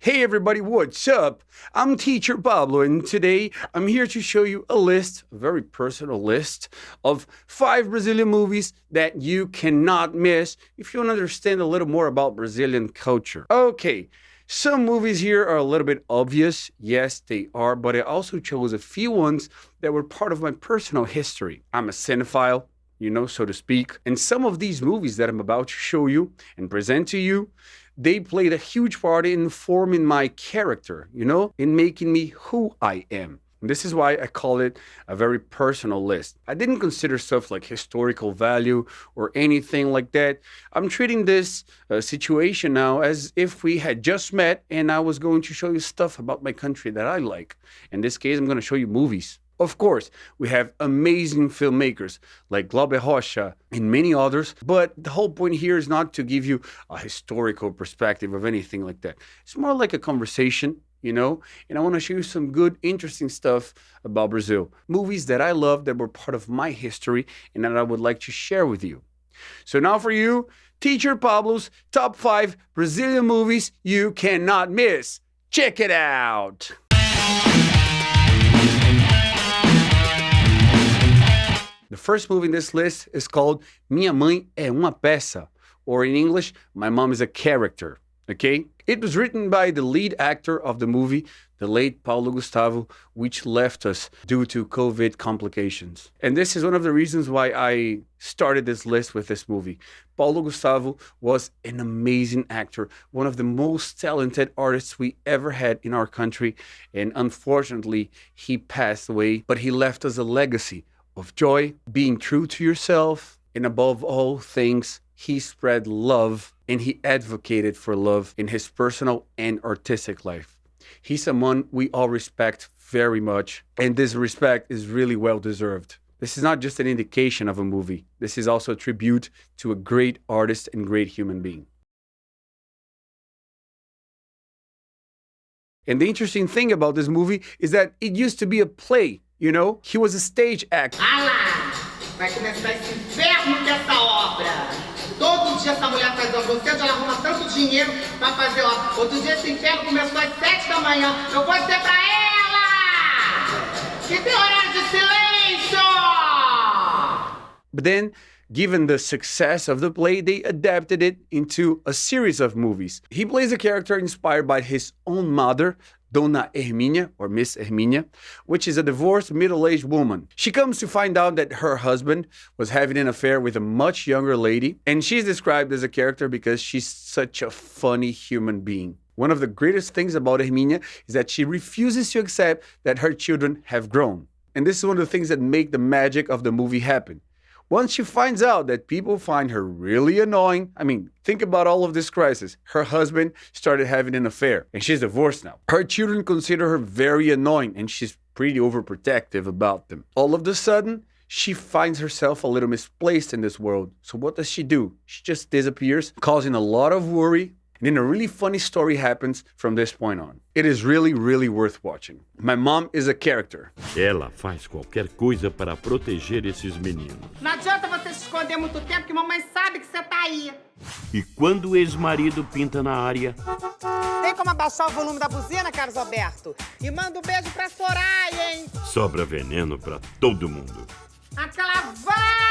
Hey everybody, what's up? I'm teacher Pablo, and today I'm here to show you a list, a very personal list, of 5 Brazilian movies that you cannot miss if you want to understand a little more about Brazilian culture. Okay, some movies here are a little bit obvious. Yes, they are, but I also chose a few ones that were part of my personal history. I'm a cinephile, so to speak, and some of these movies that I'm about to show you and present to you, they played a huge part in forming my character, in making me who I am. And this is why I call it a very personal list. I didn't consider stuff like historical value or anything like that. I'm treating this situation now as if we had just met and I was going to show you stuff about my country that I like. In this case, I'm going to show you movies. Of course, we have amazing filmmakers like Glauber Rocha and many others, but the whole point here is not to give you a historical perspective of anything like that. It's more like a conversation, and I want to show you some good, interesting stuff about Brazil. Movies that I love that were part of my history and that I would like to share with you. So now for you, Teacher Pablo's top 5 Brazilian movies you cannot miss. Check it out! The first movie in this list is called Minha Mãe é uma peça, or in English, My Mom is a Character, okay? It was written by the lead actor of the movie, the late Paulo Gustavo, which left us due to COVID complications. And this is one of the reasons why I started this list with this movie. Paulo Gustavo was an amazing actor, one of the most talented artists we ever had in our country, and unfortunately, he passed away, but he left us a legacy of joy, being true to yourself, and above all things, he spread love and he advocated for love in his personal and artistic life. He's someone we all respect very much, and this respect is really well deserved. This is not just an indication of a movie. This is also a tribute to a great artist and great human being. And the interesting thing about this movie is that it used to be a play. He was a stage actor. Ah lá! Vai começar esse inferno dessa obra! Todo dia essa mulher faz obra cedo, ela arruma tanto dinheiro pra fazer obra. Outro dia esse inferno começou às 7 da manhã. Eu vou dizer pra ela que tem horário de silêncio! But then, given the success of the play, they adapted it into a series of movies. He plays a character inspired by his own mother, Dona Hermínia, or Miss Hermínia, which is a divorced middle-aged woman. She comes to find out that her husband was having an affair with a much younger lady, and she's described as a character because she's such a funny human being. One of the greatest things about Hermínia is that she refuses to accept that her children have grown. And this is one of the things that make the magic of the movie happen. Once she finds out that people find her really annoying, think about all of this crisis. Her husband started having an affair, and she's divorced now. Her children consider her very annoying, and she's pretty overprotective about them. All of a sudden, she finds herself a little misplaced in this world. So what does she do? She just disappears, causing a lot of worry. And then a really funny story happens from this point on. It is really, really worth watching. My Mom is a Character. Ela faz qualquer coisa para proteger esses meninos. Não adianta você se esconder muito tempo que mamãe sabe que você tá aí. E quando o ex-marido pinta na área... Tem como abaixar o volume da buzina, Carlos Alberto? E manda um beijo pra Soraya, hein? Sobra veneno para todo mundo. Aquela vaca!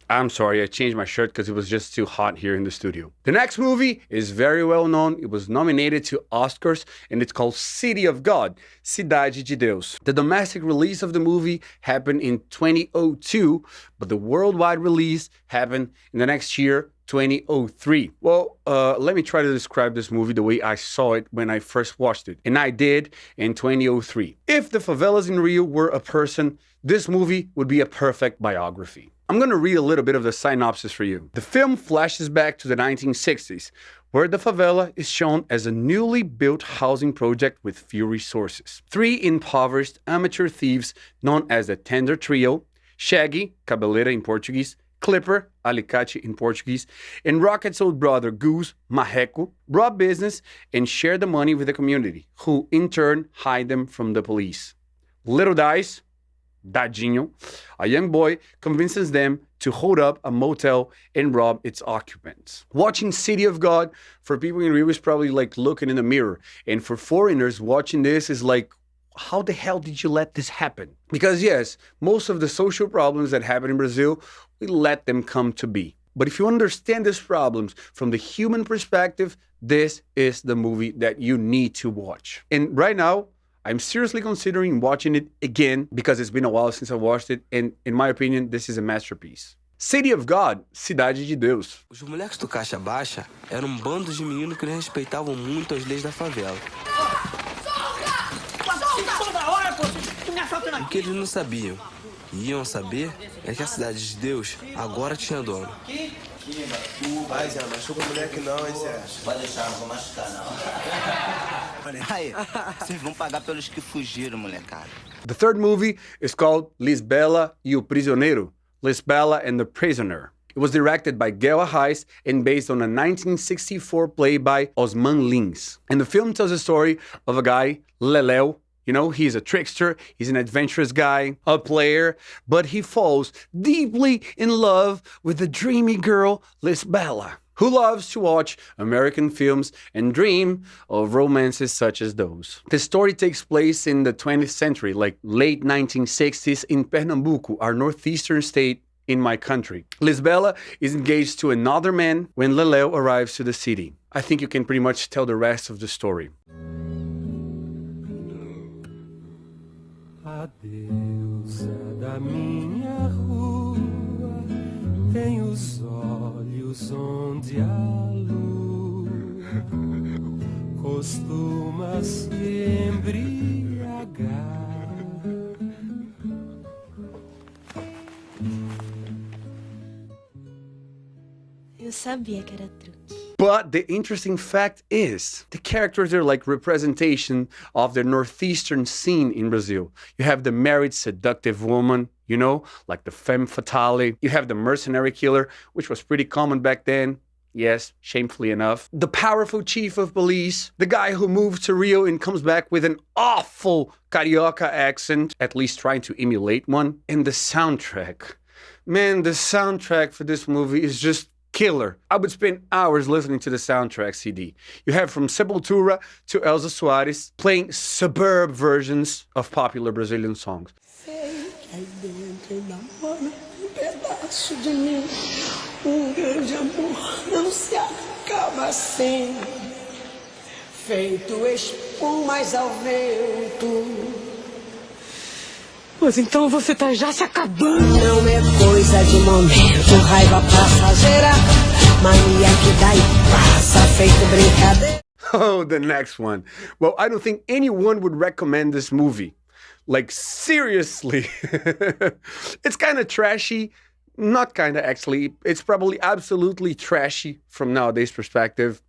I'm sorry, I changed my shirt because it was just too hot here in the studio. The next movie is very well known. It was nominated to Oscars, and it's called City of God, Cidade de Deus. The domestic release of the movie happened in 2002, but the worldwide release happened in the next year, 2003. Well, let me try to describe this movie the way I saw it when I first watched it, and I did in 2003. If the favelas in Rio were a person, this movie would be a perfect biography. I'm going to read a little bit of the synopsis for you. The film flashes back to the 1960s, where the favela is shown as a newly built housing project with few resources. 3 impoverished amateur thieves known as the Tender Trio, Shaggy, Cabeleira in Portuguese, Clipper, Alicate in Portuguese, and Rocket's old brother Goose, Marreco, rob business and share the money with the community, who in turn hide them from the police. Little Dice, Dadinho, a young boy, convinces them to hold up a motel and rob its occupants. Watching City of God, for people in Rio, is probably like looking in the mirror. And for foreigners, watching this is like, how the hell did you let this happen? Because yes, most of the social problems that happen in Brazil, we let them come to be. But if you understand these problems from the human perspective, this is the movie that you need to watch. And right now, I'm seriously considering watching it again because it's been a while since I watched it, and in my opinion, this is a masterpiece. City of God, Cidade de Deus. Os moleques do Caixa Baixa eram bando de meninos que não respeitavam muito as leis da favela. O que eles não sabiam, e iam saber, é que a Cidade de Deus agora tinha dono. Vai, Zé, machuca o moleque não, hein, Zé? Pode deixar, não vou machucar, não. Aí, vocês vão pagar pelos que fugiram, molecada. The third movie is called Lisbela e o Prisioneiro, Lisbela and the Prisoner. It was directed by Gael Arraes and based on a 1964 play by Osman Lins. And the film tells the story of a guy, Leleu. You know, he's a trickster, he's an adventurous guy, a player, but he falls deeply in love with the dreamy girl, Lisbela, who loves to watch American films and dream of romances such as those. The story takes place in the 20th century, like late 1960s in Pernambuco, our northeastern state in my country. Lisbela is engaged to another man when Leleu arrives to the city. I think you can pretty much tell the rest of the story. A deusa da minha rua tem os olhos onde a lua costuma se embriagar. Eu sabia que era truque. But the interesting fact is, the characters are like representation of the northeastern scene in Brazil. You have the married seductive woman, you know, like the femme fatale. You have the mercenary killer, which was pretty common back then. Yes, shamefully enough. The powerful chief of police, the guy who moved to Rio and comes back with an awful carioca accent, at least trying to emulate one. And the soundtrack. Man, the soundtrack for this movie is just killer. I would spend hours listening to the soundtrack CD. You have from Sepultura to Elza Soares playing superb versions of popular Brazilian songs. Pedaço de mim, grande amor não se acaba assim, feito espumas ao vento. Mas então você tá já se acabando. Não é coisa de momento, raiva passageira, mania que dá e passa, feito brincadeira. Oh, the next one. Well, I don't think anyone would recommend this movie. Like, seriously. It's kind of trashy. Not kind of, actually. It's probably absolutely trashy from nowadays perspective.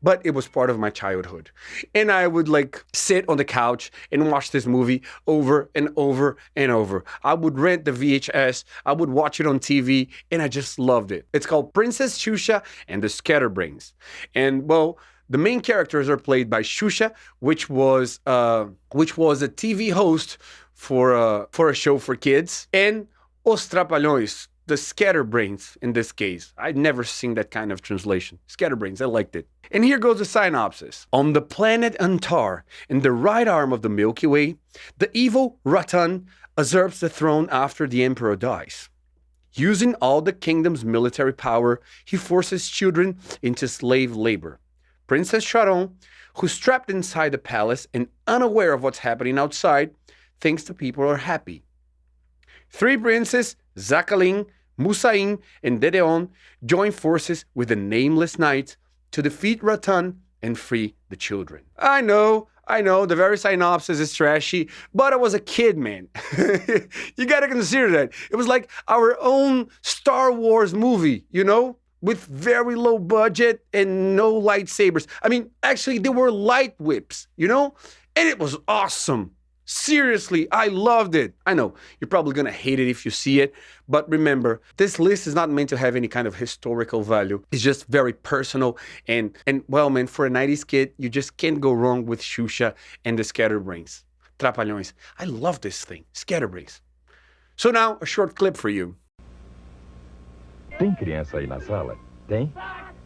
But it was part of my childhood. And I would like sit on the couch and watch this movie over and over and over. I would rent the VHS, I would watch it on TV, and I just loved it. It's called Princess Shusha and the Scatterbrains. And well, the main characters are played by Shusha, which was a TV host for a show for kids, and Os Trapalhões, the Scatterbrains in this case. I'd never seen that kind of translation. Scatterbrains, I liked it. And here goes the synopsis. On the planet Antar, in the right arm of the Milky Way, the evil Ratan usurps the throne after the emperor dies. Using all the kingdom's military power, he forces children into slave labor. Princess Charon, who's trapped inside the palace and unaware of what's happening outside, thinks the people are happy. Three princes, Zacalin, Musain, and Dedeon, join forces with the nameless knights to defeat Ratan and free the children. I know, the very synopsis is trashy, but I was a kid, man. You gotta consider that. It was like our own Star Wars movie, you know? With very low budget and no lightsabers. I mean, actually, there were light whips, you know? And it was awesome. Seriously, I loved it. I know, you're probably gonna hate it if you see it, but remember, this list is not meant to have any kind of historical value. It's just very personal, and well, man, for a 90s kid, you just can't go wrong with Shusha and the Scatterbrains. Trapalhões. I love this thing, Scatterbrains. So now, a short clip for you. Tem criança aí na sala? Tem?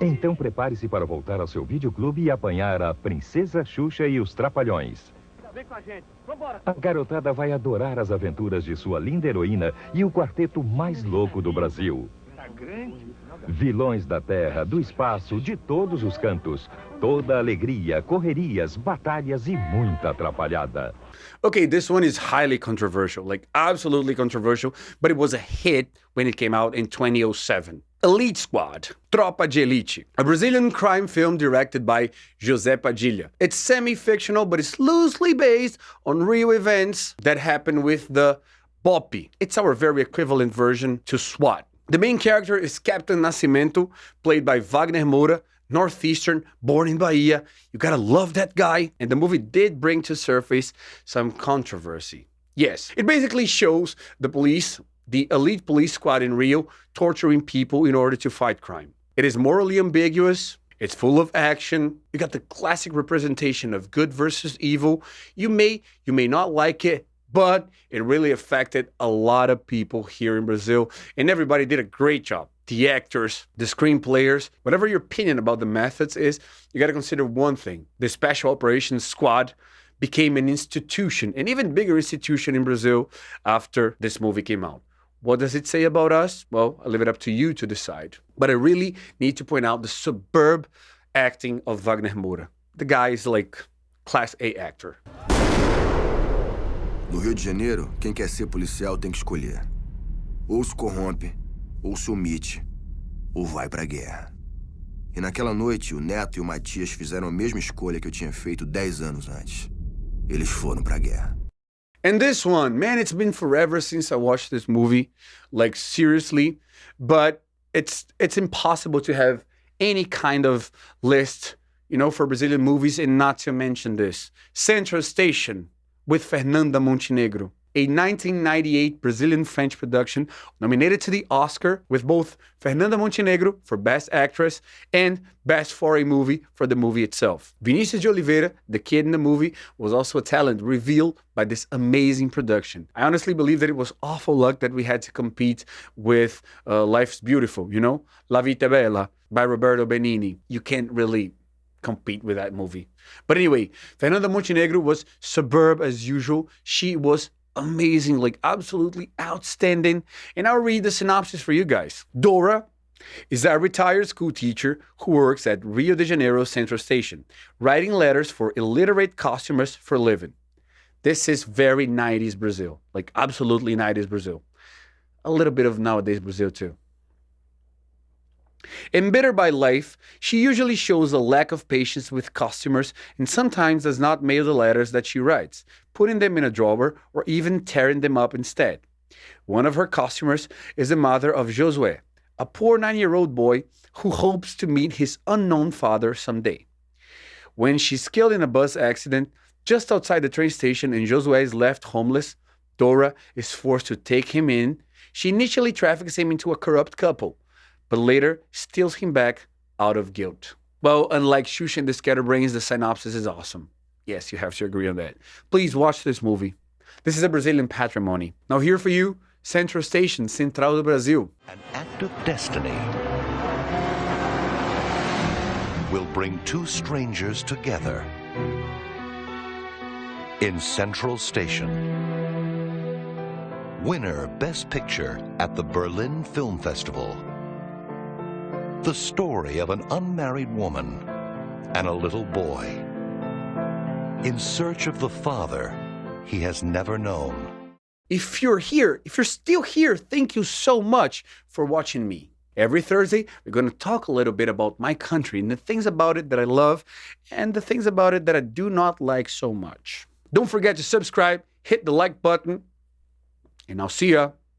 Então prepare-se para voltar ao seu videoclube e apanhar a Princesa Xuxa e os Trapalhões. Vem com a gente, vambora! A garotada vai adorar as aventuras de sua linda heroína e o quarteto mais louco do Brasil. Tá grande? Vilões da terra, do espaço, de todos os cantos. Toda alegria, correrias, batalhas e muita atrapalhada. Okay, this one is highly controversial, like absolutely controversial, but it was a hit when it came out in 2007. Elite Squad, Tropa de Elite, a Brazilian crime film directed by José Padilha. It's semi-fictional, but it's loosely based on real events that happened with the BOPE. It's our very equivalent version to SWAT. The main character is Captain Nascimento, played by Wagner Moura, Northeastern, born in Bahia. You gotta love that guy. And the movie did bring to surface some controversy. Yes, it basically shows the police, the elite police squad in Rio, torturing people in order to fight crime. It is morally ambiguous. It's full of action. You got the classic representation of good versus evil. You may not like it, but it really affected a lot of people here in Brazil, and everybody did a great job. The actors, the screenplayers, whatever your opinion about the methods is, you got to consider one thing. The Special Operations Squad became an institution, an even bigger institution in Brazil after this movie came out. What does it say about us? Well, I'll leave it up to you to decide. But I really need to point out the superb acting of Wagner Moura. The guy is like class A actor. No Rio de Janeiro, quem quer ser policial tem que escolher. Ou se corrompe, ou se omite, ou vai pra guerra. E naquela noite, o Neto e o Matias fizeram a mesma escolha que eu tinha feito 10 anos antes. Eles foram pra guerra. And this one, man, it's been forever since I watched this movie, like seriously, but it's impossible to have any kind of list, you know, for Brazilian movies and not to mention this. Central Station, with Fernanda Montenegro, a 1998 Brazilian-French production nominated to the Oscar with both Fernanda Montenegro for Best Actress and Best Foreign Movie for the movie itself. Vinicius de Oliveira, the kid in the movie, was also a talent revealed by this amazing production. I honestly believe that it was awful luck that we had to compete with Life's Beautiful, you know? La Vita Bella by Roberto Benigni. You can't really compete with that movie. But anyway, Fernanda Montenegro was superb as usual. She was amazing, like absolutely outstanding. And I'll read the synopsis for you guys. Dora is a retired school teacher who works at Rio de Janeiro Central Station, writing letters for illiterate customers for a living. This is very 90s Brazil, like absolutely 90s Brazil. A little bit of nowadays Brazil too. Embittered by life, she usually shows a lack of patience with customers and sometimes does not mail the letters that she writes, putting them in a drawer or even tearing them up instead. One of her customers is the mother of Josué, a poor 9-year-old boy who hopes to meet his unknown father someday. When she's killed in a bus accident just outside the train station and Josué is left homeless, Dora is forced to take him in. She initially traffics him into a corrupt couple, but later steals him back out of guilt. Well, unlike Shusha and the Scatterbrains, the synopsis is awesome. Yes, you have to agree on that. Please watch this movie. This is a Brazilian patrimony. Now here for you, Central Station, Central do Brasil. An act of destiny will bring two strangers together in Central Station. Winner Best Picture at the Berlin Film Festival. The story of an unmarried woman and a little boy in search of the father he has never known. If you're here, if you're still here, thank you so much for watching me. Every Thursday, we're going to talk a little bit about my country and the things about it that I love and the things about it that I do not like so much. Don't forget to subscribe, hit the like button, and I'll see ya.